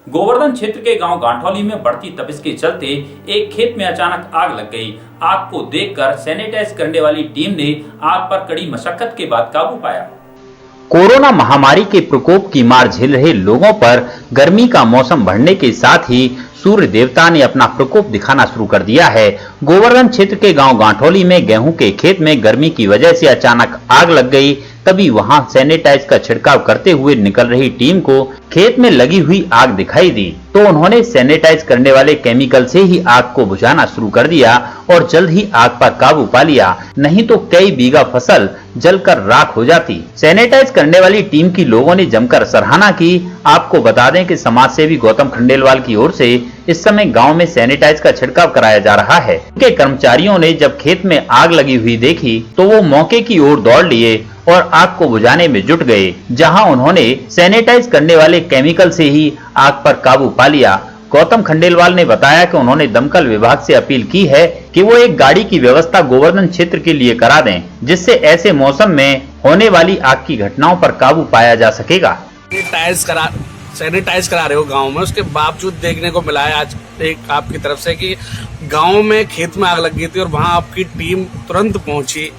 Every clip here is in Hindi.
गोवर्धन क्षेत्र के गांव गांठौली में बढ़ती तपिश के चलते एक खेत में अचानक आग लग गई। आग को देखकर सैनिटाइज करने वाली टीम ने आग पर कड़ी मशक्कत के बाद काबू पाया। कोरोना महामारी के प्रकोप की मार झेल रहे लोगों पर गर्मी का मौसम बढ़ने के साथ ही सूर्य देवता ने अपना प्रकोप दिखाना शुरू कर दिया है। गोवर्धन क्षेत्र के गांव गांठौली में गेहूं के खेत में गर्मी की वजह से अचानक आग लग गई। तभी वहां सैनिटाइज का छिड़काव करते हुए निकल रही टीम को खेत में लगी हुई आग दिखाई दी, तो उन्होंने सैनिटाइज करने वाले केमिकल से ही आग को बुझाना शुरू कर दिया और जल्द ही आग पर काबू पा लिया, नहीं तो कई बीघा फसल जलकर राख हो जाती। सैनिटाइज करने वाली टीम की लोगों ने जमकर सराहना की। आपको बता दें कि समाज सेवी गौतम खंडेलवाल की ओर से इस समय गांव में सैनिटाइज का छिड़काव कराया जा रहा है। उनके कर्मचारियों ने जब खेत में आग लगी हुई देखी तो वो मौके की ओर दौड़ लिए और आग को बुझाने में जुट गए, जहां उन्होंने सैनिटाइज करने वाले केमिकल से ही आग पर काबू पा लिया। गौतम खंडेलवाल ने बताया कि उन्होंने दमकल विभाग से अपील की है कि वो एक गाड़ी की व्यवस्था गोवर्धन क्षेत्र के लिए करा दें, जिससे ऐसे मौसम में होने वाली आग की घटनाओं पर काबू पाया जा सकेगा। सैनिटाइज करा रहे हो गांव में, उसके बावजूद देखने को मिला है आज एक आपकी तरफ से कि गांव में खेत में आग लग गई थी और वहां आपकी टीम तुरंत पहुंची,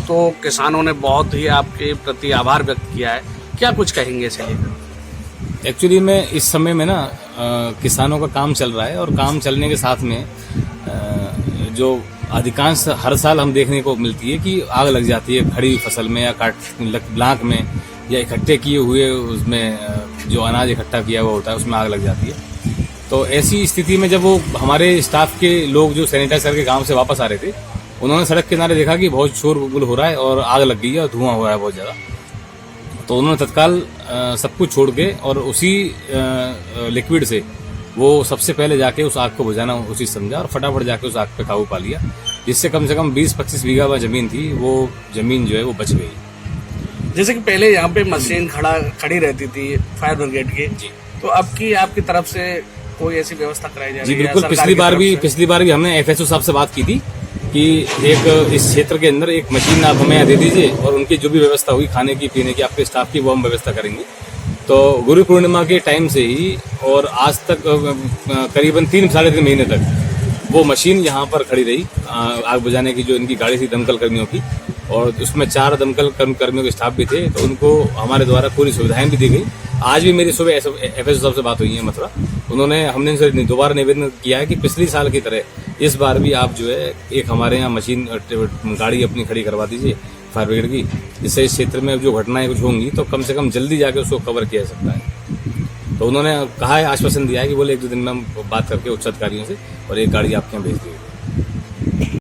तो किसानों ने बहुत ही आपके प्रति आभार व्यक्त किया है। क्या कुछ कहेंगे इसे लेकर? एक्चुअली में इस समय में ना किसानों का काम चल रहा है और काम चलने के साथ में जो अधिकांश हर साल हम देखने को मिलती है कि आग लग जाती है खड़ी फसल में या ब्लाक में या इकट्ठे किए हुए उसमें जो अनाज इकट्ठा किया हुआ होता है उसमें आग लग जाती है। तो ऐसी स्थिति में जब वो हमारे स्टाफ के लोग जो सैनिटाइज करके गांव से वापस आ रहे थे, उन्होंने सड़क किनारे देखा कि बहुत शोर-गुल हो रहा है और आग लग गई है और धुआं हो रहा है बहुत ज्यादा। तो उन्होंने तत्काल सब कुछ छोड़ के और उसी लिक्विड से वो सबसे पहले जाके उस आग को बुझाना उचित समझा और फटाफट जाके उस आग पे काबू पा लिया, जिससे कम से कम 20-25 बीघा जमीन थी, वो जमीन जो है वो बच गई। जैसे कि पहले यहाँ पे मशीन खड़ी रहती थी फायर ब्रिगेड की, तो अब की आपकी तरफ से कोई ऐसी व्यवस्था कराई जा रही है? जी बिल्कुल, पिछली बार भी हमने FSO साहब से बात की थी कि एक इस क्षेत्र के अंदर एक मशीन आप हमें दे दीजिए और उनकी जो भी व्यवस्था होगी खाने की पीने की आपके स्टाफ की वो हम व्यवस्था करेंगे। तो गुरु पूर्णिमा के टाइम से ही और आज तक करीबन 3-3.5 महीने तक वो मशीन यहाँ पर खड़ी रही आग बुझाने की, जो इनकी गाड़ी थी दमकल कर्मियों की, और उसमें 4 दमकल कर्मियों के स्टाफ भी थे, तो उनको हमारे द्वारा पूरी सुविधाएं भी दी गई। आज भी मेरी सुबह FSO साहब से बात हुई है मथुरा, उन्होंने इनसे दोबारा निवेदन किया है कि पिछली साल की तरह इस बार भी आप जो है एक हमारे यहाँ मशीन गाड़ी अपनी खड़ी करवा दीजिए फायर ब्रिगेड की, जिससे इस क्षेत्र में जो घटनाएं कुछ होंगी तो कम से कम जल्दी जाके उसको कवर किया जा सकता है। तो उन्होंने कहा है, आश्वासन दिया है कि बोले 1-2 दिन में हम बात करके उच्च अधिकारियों से और एक गाड़ी आपके यहाँ भेज देंगे।